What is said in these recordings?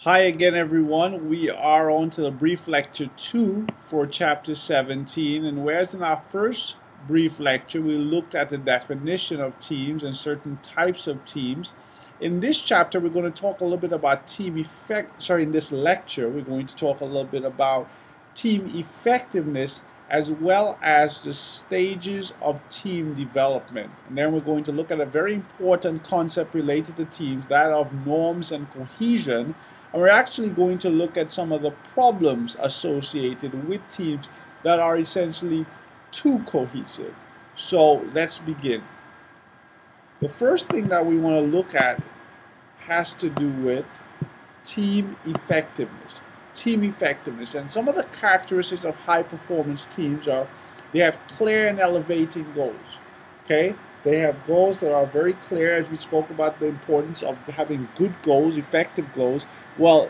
Hi again, everyone. We are on to the brief lecture 2 for chapter 17. And whereas in our first brief lecture, we looked at the definition of teams and certain types of teams, in this chapter, we're going to talk a little bit about in this lecture, we're going to talk a little bit about team effectiveness as well as the stages of team development. And then we're going to look at a very important concept related to teams, that of norms and cohesion. And we're actually going to look at some of the problems associated with teams that are essentially too cohesive. So let's begin. The first thing that we want to look at has to do with team effectiveness. Team effectiveness. And some of the characteristics of high performance teams are they have clear and elevating goals. Okay? They have goals that are very clear, as we spoke about the importance of having good goals, effective goals. Well,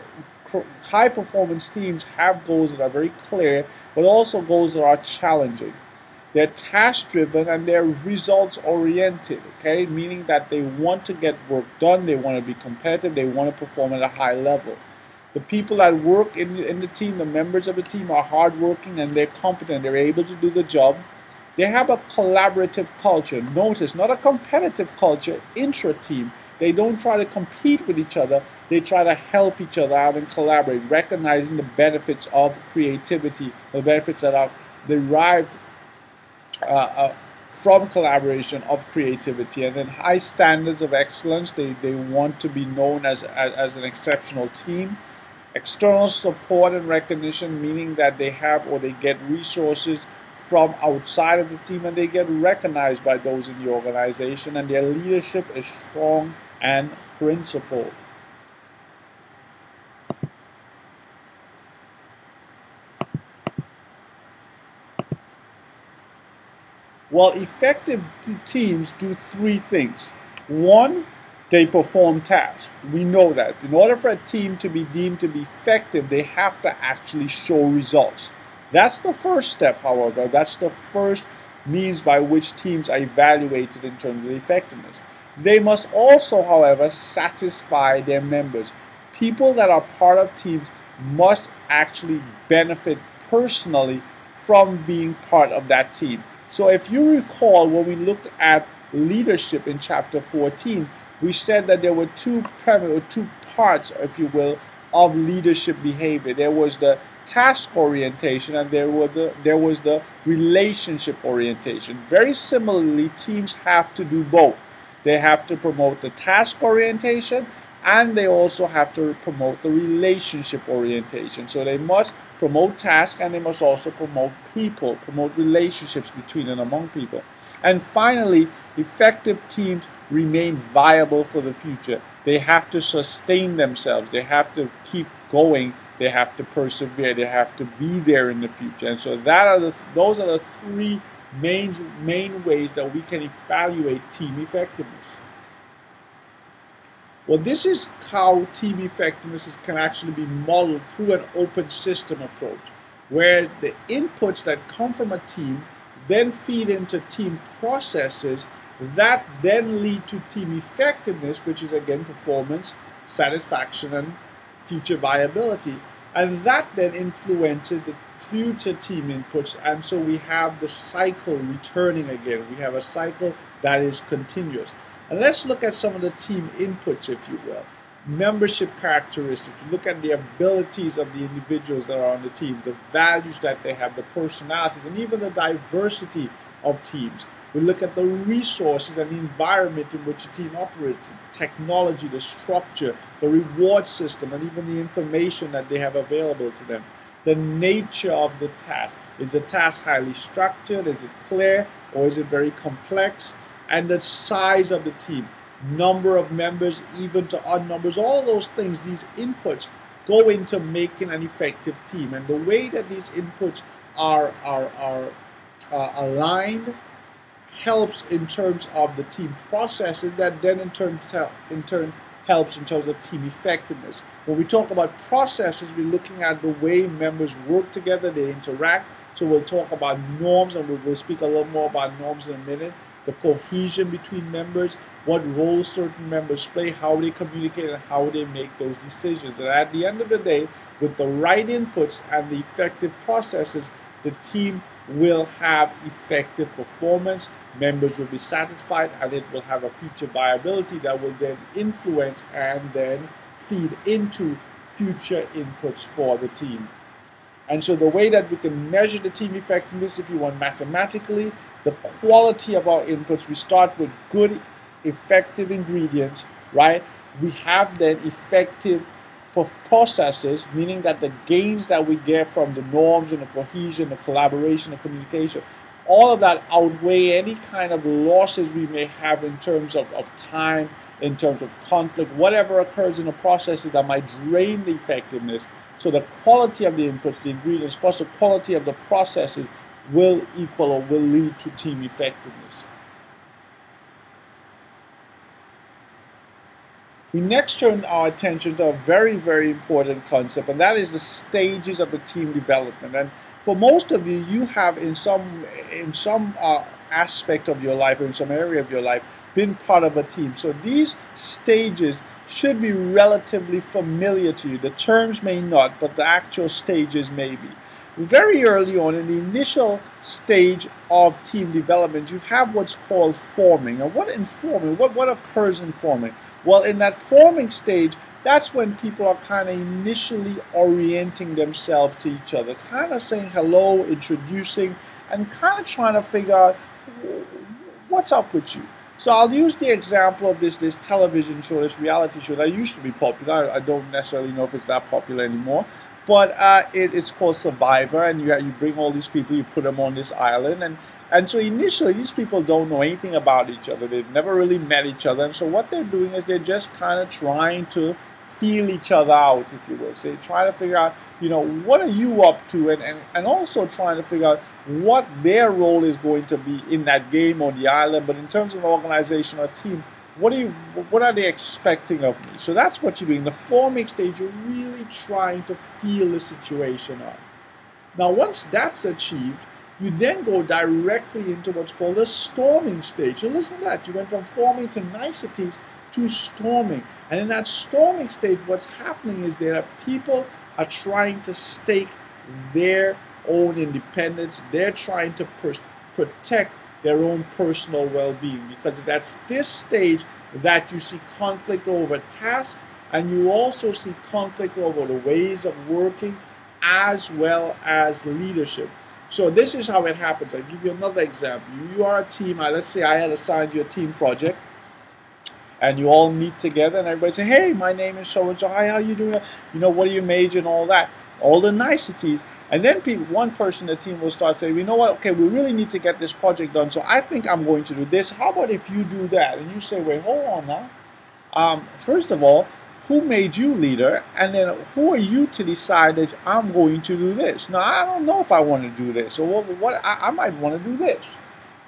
high performance teams have goals that are very clear, but also goals that are challenging. They're task driven and they're results oriented, okay? Meaning that they want to get work done, they want to be competitive, they want to perform at a high level. The people that work in the team, the members of the team, are hardworking and they're competent, they're able to do the job. They have a collaborative culture. Notice, not a competitive culture, intra-team. They don't try to compete with each other. They try to help each other out and collaborate, recognizing the benefits of creativity, the benefits that are derived from collaboration, of creativity. And then high standards of excellence. They want to be known as an exceptional team. External support and recognition, meaning that they have or they get resources from outside of the team and they get recognized by those in the organization, and their leadership is strong and principled. Well, effective teams do three things. One, they perform tasks. We know that. In order for a team to be deemed to be effective, they have to actually show results. That's the first step, however. That's the first means by which teams are evaluated in terms of effectiveness. They must also, however, satisfy their members. People that are part of teams must actually benefit personally from being part of that team. So if you recall, when we looked at leadership in chapter 14, we said that there were two parts, if you will, of leadership behavior. There was the task orientation and there was the relationship orientation. Very similarly, teams have to do both. They have to promote the task orientation and they also have to promote the relationship orientation. So they must promote tasks and they must also promote people, promote relationships between and among people. And finally, effective teams remain viable for the future. They have to sustain themselves. They have to keep going. They have to persevere. They have to be there in the future. And so those are the three main ways that we can evaluate team effectiveness. Well, this is how team effectiveness can actually be modeled through an open system approach, where the inputs that come from a team then feed into team processes that then lead to team effectiveness, which is again performance, satisfaction, and future viability. And that then influences the future team inputs, and so we have the cycle returning again. We have a cycle that is continuous. And let's look at some of the team inputs, if you will. Membership characteristics. You look at the abilities of the individuals that are on the team, the values that they have, the personalities, and even the diversity of teams. We look at the resources and the environment in which a team operates, technology, the structure, the reward system, and even the information that they have available to them. The nature of the task. Is the task highly structured? Is it clear? Or is it very complex? And the size of the team, number of members, even to odd numbers, all of those things, these inputs go into making an effective team. And the way that these inputs are aligned helps in terms of the team processes that then in turn helps in terms of team effectiveness. When we talk about processes, we're looking at the way members work together, they interact. So we'll talk about norms, and we'll speak a little more about norms in a minute. the cohesion between members, what roles certain members play, how they communicate, and how they make those decisions. And at the end of the day, with the right inputs and the effective processes, the team will have effective performance, members will be satisfied, and it will have a future viability that will then influence and then feed into future inputs for the team. And so the way that we can measure the team effectiveness, if you want mathematically, the quality of our inputs, we start with good, effective ingredients, right? We have then effective processes, meaning that the gains that we get from the norms and the cohesion, the collaboration, the communication, all of that outweigh any kind of losses we may have in terms of time, in terms of conflict, whatever occurs in the processes that might drain the effectiveness. So the quality of the inputs, the ingredients, plus the quality of the processes will equal or will lead to team effectiveness. We next turn our attention to a very, very important concept, and that is the stages of the team development. And for most of you, you have in some aspect of your life or in some area of your life been part of a team. So these stages should be relatively familiar to you. The terms may not, but the actual stages may be. Very early on in the initial stage of team development, you have what's called forming. And what occurs in forming? Well, in that forming stage, that's when people are kind of initially orienting themselves to each other, kind of saying hello, introducing, and kind of trying to figure out what's up with you. So I'll use the example of this television show, this reality show that used to be popular. I don't necessarily know if it's that popular anymore, but it's called Survivor, and you bring all these people, you put them on this island, and so initially these people don't know anything about each other. They've never really met each other, and so what they're doing is they're just kind of trying to feel each other out, if you will. So they try to figure out, what are you up to, and also trying to figure out what their role is going to be in that game on the island. But in terms of an organization or team, what are they expecting of me? So that's what you're doing. The forming stage, you're really trying to feel the situation out. Now, once that's achieved, you then go directly into what's called the storming stage. So listen to that. You went from forming to niceties to storming. And in that storming stage, what's happening is that people are trying to stake their own independence. They're trying to protect their own personal well-being, because that's this stage that you see conflict over tasks, and you also see conflict over the ways of working as well as leadership. So this is how it happens. I'll give you another example. You are a team. Let's say I had assigned you a team project, and you all meet together, and everybody say, hey, my name is so-and-so. Hi, how you doing? What do you major and all that? All the niceties. And then one person in the team will start saying, you know what, okay, we really need to get this project done, so I think I'm going to do this. How about if you do that? And you say, wait, hold on now. First of all, who made you leader? And then who are you to decide that I'm going to do this? Now, I don't know if I want to do this, or I might want to do this.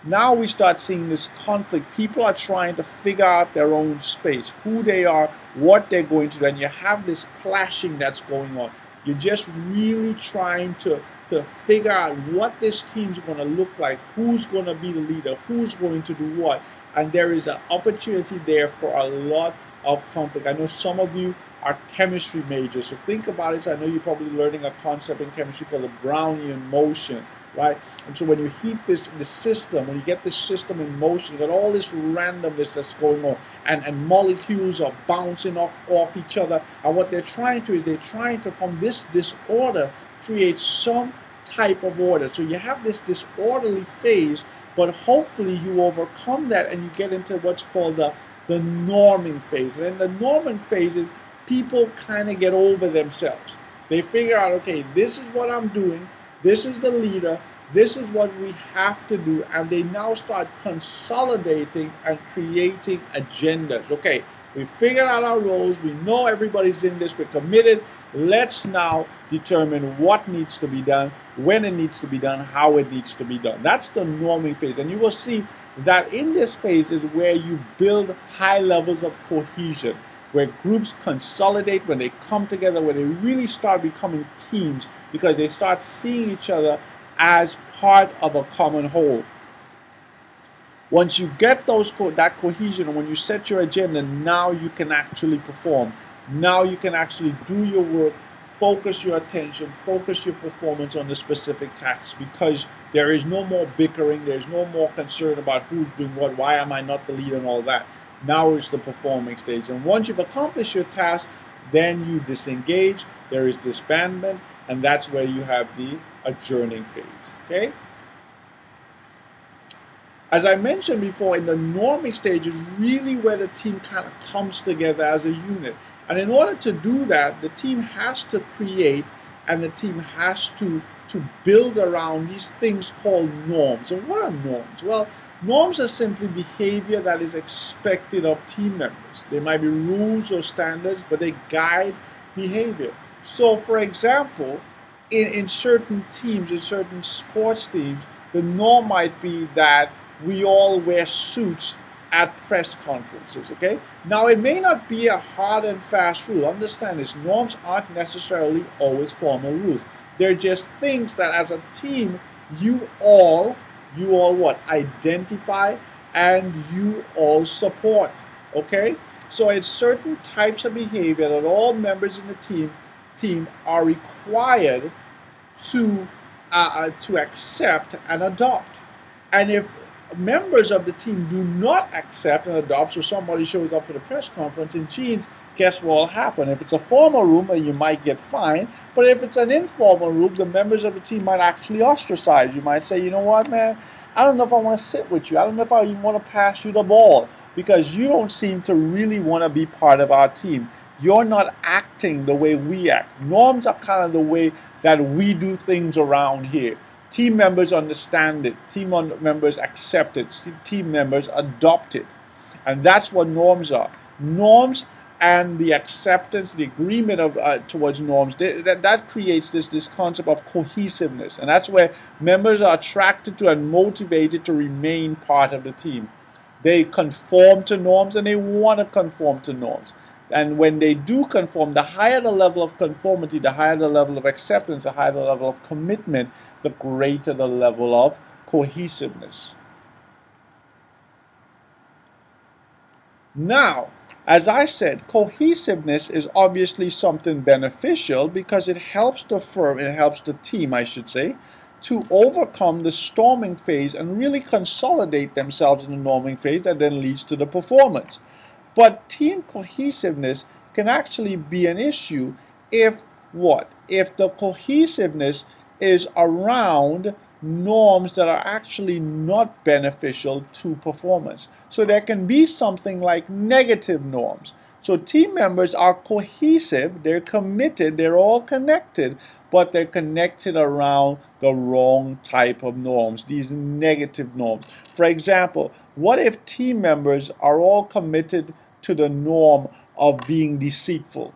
Now we start seeing this conflict. People are trying to figure out their own space, who they are, what they're going to do, and you have this clashing that's going on. You're just really trying to figure out what this team's going to look like, who's going to be the leader, who's going to do what. And there is an opportunity there for a lot of conflict. I know some of you are chemistry majors, so think about it. So I know you're probably learning a concept in chemistry called the Brownian motion, right? And so when you heat the system, when you get this system in motion, you got all this randomness that's going on, and molecules are bouncing off each other. And what they're trying to from this disorder, create some type of order. So you have this disorderly phase, but hopefully you overcome that and you get into what's called the norming phase. And in the norming phase, people kind of get over themselves. They figure out, okay, this is what I'm doing. This is the leader. This is what we have to do. And they now start consolidating and creating agendas. Okay, we figured out our roles. We know everybody's in this. We're committed. Let's now determine what needs to be done, when it needs to be done, how it needs to be done. That's the norming phase. And you will see that in this phase is where you build high levels of cohesion, where groups consolidate, when they come together, where they really start becoming teams, because they start seeing each other as part of a common whole. Once you get that cohesion, and when you set your agenda, now you can actually perform. Now you can actually do your work, focus your attention, focus your performance on the specific tasks, because there is no more bickering, there's no more concern about who's doing what, why am I not the leader, and all that. Now is the performing stage. And once you've accomplished your task, then you disengage, there is disbandment, and that's where you have the adjourning phase. Okay? As I mentioned before, in the norming stage is really where the team kind of comes together as a unit. And in order to do that, the team has to create and the team has to build around these things called norms. And what are norms? Well, norms are simply behavior that is expected of team members. They might be rules or standards, but they guide behavior. So, for example, in certain teams, in certain sports teams, the norm might be that we all wear suits at press conferences, okay? Now, it may not be a hard and fast rule. Understand this, norms aren't necessarily always formal rules. They're just things that as a team, you all what? Identify and you all support, okay? So it's certain types of behavior that all members in the team are required to accept and adopt. And if members of the team do not accept and adopt, so somebody shows up for the press conference in jeans, guess what will happen? If it's a formal room, you might get fined, but if it's an informal room, the members of the team might actually ostracize. You might say, you know what, man, I don't know if I want to sit with you. I don't know if I even want to pass you the ball, because you don't seem to really want to be part of our team. You're not acting the way we act. Norms are kind of the way that we do things around here. Team members understand it. Team members accept it. Team members adopt it. And that's what norms are. Norms and the acceptance, the agreement of towards norms, that creates this concept of cohesiveness. And that's where members are attracted to and motivated to remain part of the team. They conform to norms and they want to conform to norms. And when they do conform, the higher the level of conformity, the higher the level of acceptance, the higher the level of commitment, the greater the level of cohesiveness. Now, as I said, cohesiveness is obviously something beneficial because it helps the firm, it helps the team, I should say, to overcome the storming phase and really consolidate themselves in the norming phase that then leads to the performance. But team cohesiveness can actually be an issue if what? If the cohesiveness is around norms that are actually not beneficial to performance. So there can be something like negative norms. So team members are cohesive, they're committed, they're all connected, but they're connected around the wrong type of norms, these negative norms. For example, what if team members are all committed to the norm of being deceitful?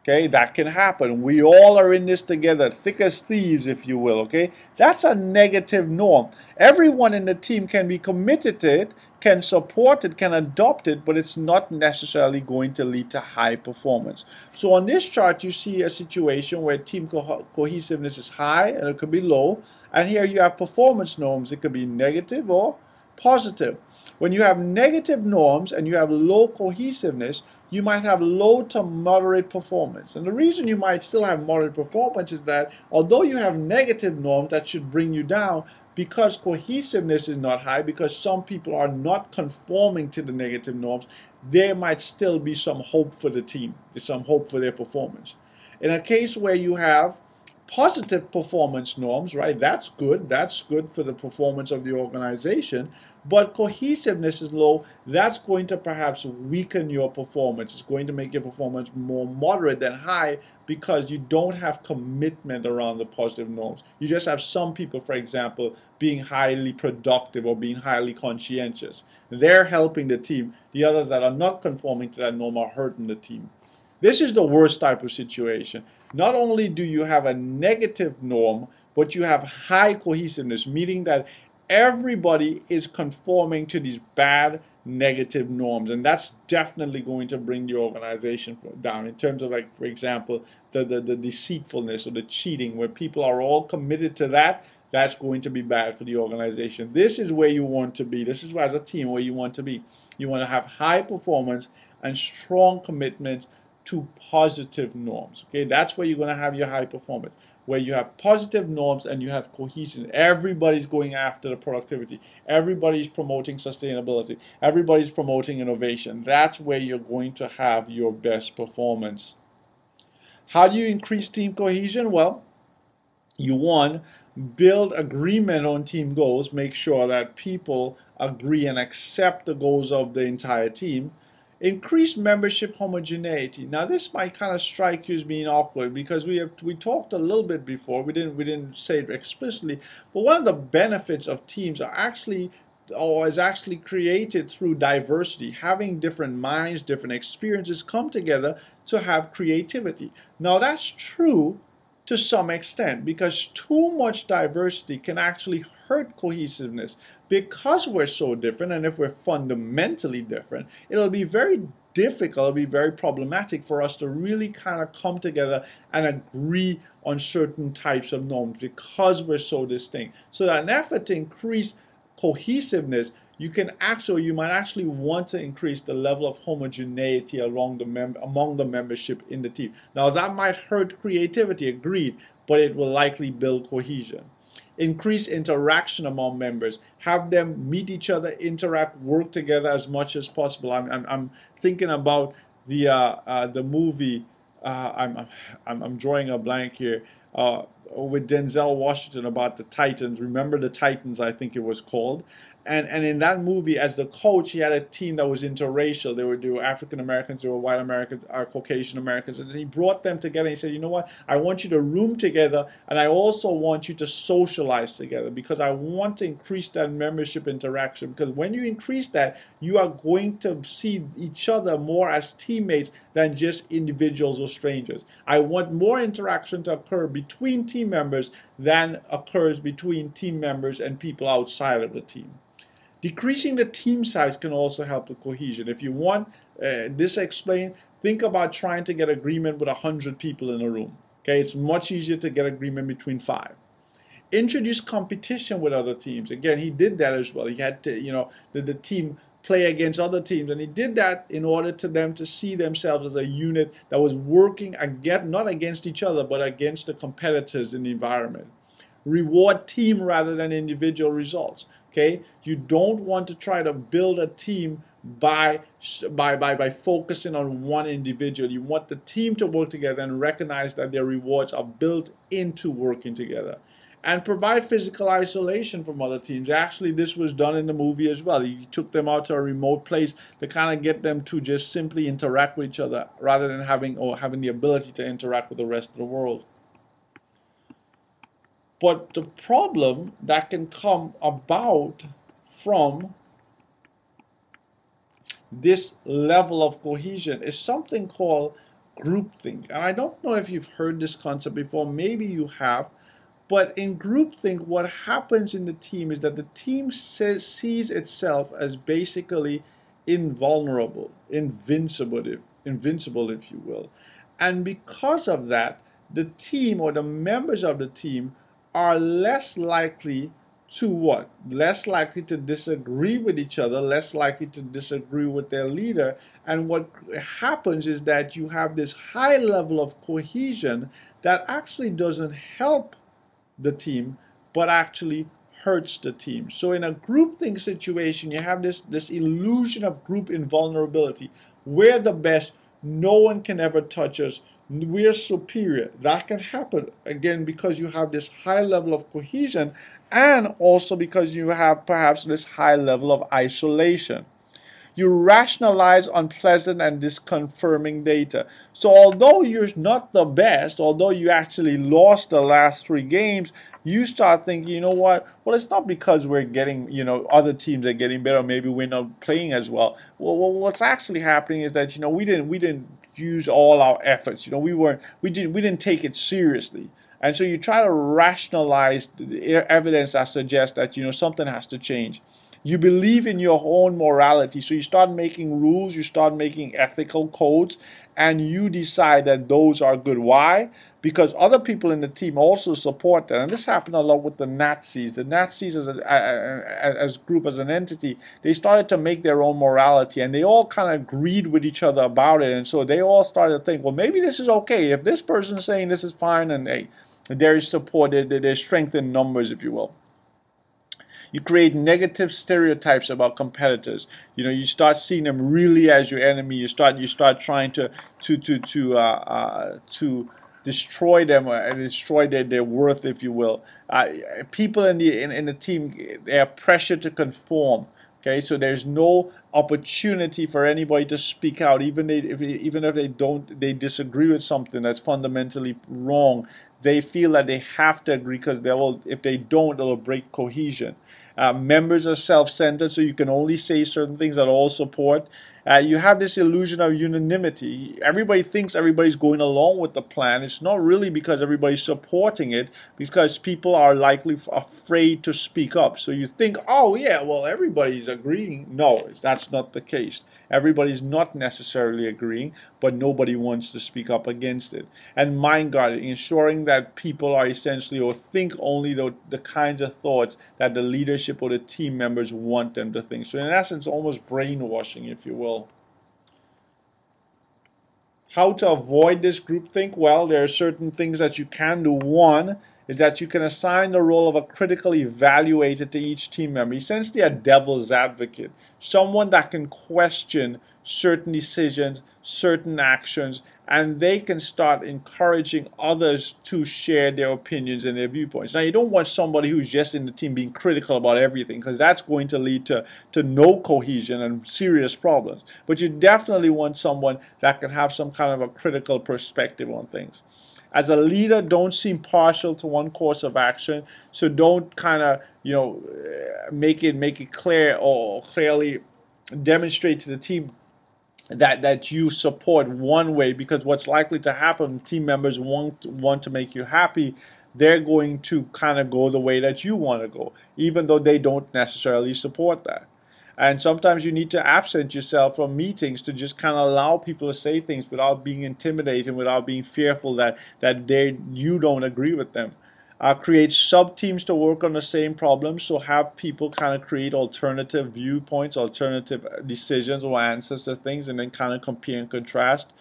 Okay, that can happen. We all are in this together, thick as thieves, if you will, okay? That's a negative norm. Everyone in the team can be committed to it, can support it, can adopt it, but it's not necessarily going to lead to high performance. So on this chart, you see a situation where team cohesiveness is high and it could be low. And here you have performance norms. It could be negative or positive. When you have negative norms and you have low cohesiveness, you might have low to moderate performance. And the reason you might still have moderate performance is that although you have negative norms that should bring you down, because cohesiveness is not high, because some people are not conforming to the negative norms, there might still be some hope for the team, some hope for their performance. In a case where you have positive performance norms, right, that's good for the performance of the organization, but cohesiveness is low, that's going to perhaps weaken your performance. It's going to make your performance more moderate than high because you don't have commitment around the positive norms. You just have some people, for example, being highly productive or being highly conscientious. They're helping the team. The others that are not conforming to that norm are hurting the team. This is the worst type of situation. Not only do you have a negative norm, but you have high cohesiveness, meaning that everybody is conforming to these bad negative norms, and that's definitely going to bring the organization down in terms of, like, for example, the deceitfulness or the cheating, where people are all committed to that. that's going to be bad for the organization. This is where you want to be. This is as a team where you want to be. You want to have high performance and strong commitment to positive norms. Okay, that's where you're going to have your high performance, where you have positive norms and you have cohesion. Everybody's going after the productivity. Everybody's promoting sustainability. Everybody's promoting innovation. That's where you're going to have your best performance. How do you increase team cohesion? Well, you want build agreement on team goals. Make sure that people agree and accept the goals of the entire team. Increase membership homogeneity. Now this might kind of strike you as being awkward because we talked a little bit before. We didn't say it explicitly, but one of the benefits of teams are actually or is actually created through diversity, having different minds, different experiences come together to have creativity. Now that's true to some extent because too much diversity can actually hurt cohesiveness because we're so different, and if we're fundamentally different, it'll be very difficult, it'll be very problematic for us to really kind of come together and agree on certain types of norms because we're so distinct. So that an effort to increase cohesiveness, you might actually want to increase the level of homogeneity among the membership in the team. Now that might hurt creativity, agreed, but it will likely build cohesion. Increase interaction among members. Have them meet each other, interact, work together as much as possible. I'm thinking about the movie. I'm drawing a blank here. With Denzel Washington about the Titans. Remember the Titans, I think it was called. And in that movie, as the coach, he had a team that was interracial. They were African Americans, they were white Americans, Caucasian Americans. And he brought them together. He said, you know what? I want you to room together, and I also want you to socialize together because I want to increase that membership interaction. Because when you increase that, you are going to see each other more as teammates than just individuals or strangers. I want more interaction to occur between team members than occurs between team members and people outside of the team. Decreasing the team size can also help the cohesion. If you want this explained, think about trying to get agreement with 100 people in a room. Okay, it's much easier to get agreement between 5. Introduce competition with other teams. Again, he did that as well. He had to, the team play against other teams, and he did that in order to them to see themselves as a unit that was working again, not against each other, but against the competitors in the environment. Reward team rather than individual results. Okay, you don't want to try to build a team by focusing on one individual. You want the team to work together and recognize that their rewards are built into working together. And provide physical isolation from other teams. Actually, this was done in the movie as well. He took them out to a remote place to kind of get them to just simply interact with each other rather than having the ability to interact with the rest of the world. But the problem that can come about from this level of cohesion is something called groupthink. And I don't know if you've heard this concept before. Maybe you have. But in groupthink, what happens in the team is that the team sees itself as basically invulnerable, invincible, if you will. And because of that, the team or the members of the team are less likely to what? Less likely to disagree with each other, less likely to disagree with their leader. And what happens is that you have this high level of cohesion that actually doesn't help the team, but actually hurts the team. So in a groupthink situation, you have this illusion of group invulnerability. We're the best. No one can ever touch us. We're superior. That can happen, again, because you have this high level of cohesion and also because you have perhaps this high level of isolation. You rationalize unpleasant and disconfirming data. So although you're not the best, although you actually lost the last 3 games, you start thinking, you know what? Well, it's not because we're getting, other teams are getting better. Maybe we're not playing as well. Well, what's actually happening is that, we didn't use all our efforts. We didn't take it seriously. And so you try to rationalize the evidence that suggests that, something has to change. You believe in your own morality, so you start making rules, you start making ethical codes, and you decide that those are good. Why? Because other people in the team also support that. And this happened a lot with the Nazis. The Nazis as a group, as an entity, they started to make their own morality, and they all kind of agreed with each other about it. And so they all started to think, well, maybe this is okay. If this person's saying this is fine, and hey, there is support, there's strength in numbers, if you will. You create negative stereotypes about competitors. You start seeing them really as your enemy. You start trying to destroy them and destroy their worth, if you will. People in the team, they are pressured to conform. Okay, so there's no opportunity for anybody to speak out, even if they disagree with something that's fundamentally wrong. They feel that they have to agree, because if they don't, it'll break cohesion. Members are self-centered, so you can only say certain things that all support. You have this illusion of unanimity. Everybody thinks everybody's going along with the plan. It's not really because everybody's supporting it, because people are likely afraid to speak up. So you think, oh yeah, well, everybody's agreeing. No, that's not the case. Everybody's not necessarily agreeing, but nobody wants to speak up against it. And mind guarding, ensuring that people are essentially, or think only the kinds of thoughts that the leadership or the team members want them to think. So in essence, almost brainwashing, if you will. How to avoid this groupthink? Well, there are certain things that you can do. One is that you can assign the role of a critical evaluator to each team member, essentially a devil's advocate, someone that can question certain decisions, certain actions, and they can start encouraging others to share their opinions and their viewpoints. Now, you don't want somebody who's just in the team being critical about everything, because that's going to lead to no cohesion and serious problems. But you definitely want someone that can have some kind of a critical perspective on things. As a leader, don't seem partial to one course of action. So don't kind of, make it clear, or clearly demonstrate to the team that you support one way, because what's likely to happen, team members want to make you happy. They're going to kind of go the way that you want to go, even though they don't necessarily support that. And sometimes you need to absent yourself from meetings to just kind of allow people to say things without being intimidated, without being fearful that you don't agree with them. Create sub-teams to work on the same problem, so have people kind of create alternative viewpoints, alternative decisions or answers to things, and then kind of compare and contrast.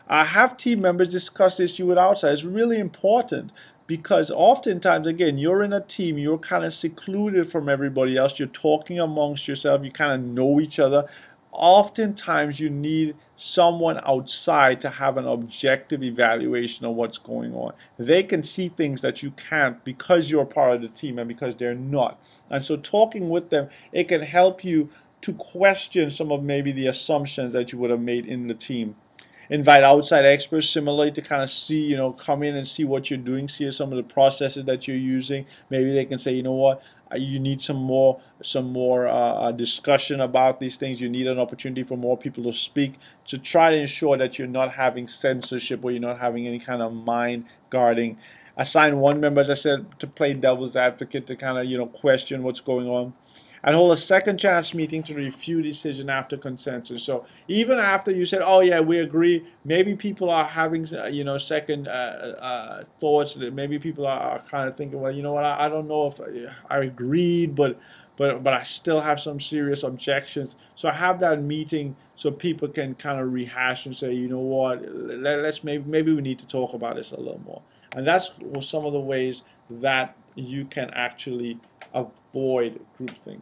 Have team members discuss the issue with outsiders. It's really important, because oftentimes, again, you're in a team, you're kind of secluded from everybody else, you're talking amongst yourself, you kind of know each other. Oftentimes you need someone outside to have an objective evaluation of what's going on. They can see things that you can't, because you're part of the team and because they're not. And so talking with them, it can help you to question some of maybe the assumptions that you would have made in the team. Invite outside experts similarly to kind of see, come in and see what you're doing, see some of the processes that you're using. Maybe they can say, you know what, you need some more discussion about these things. You need an opportunity for more people to speak, to try to ensure that you're not having censorship, or you're not having any kind of mind guarding. Assign one member, as I said, to play devil's advocate, to kind of question what's going on. And hold a second chance meeting to review decision after consensus. So even after you said, oh yeah, we agree, maybe people are having second thoughts. Maybe people are kind of thinking, well, you know what, I don't know if I agreed, but I still have some serious objections. So I have that meeting so people can kind of rehash and say, you know what, let's maybe we need to talk about this a little more. And that's some of the ways that you can actually avoid groupthink.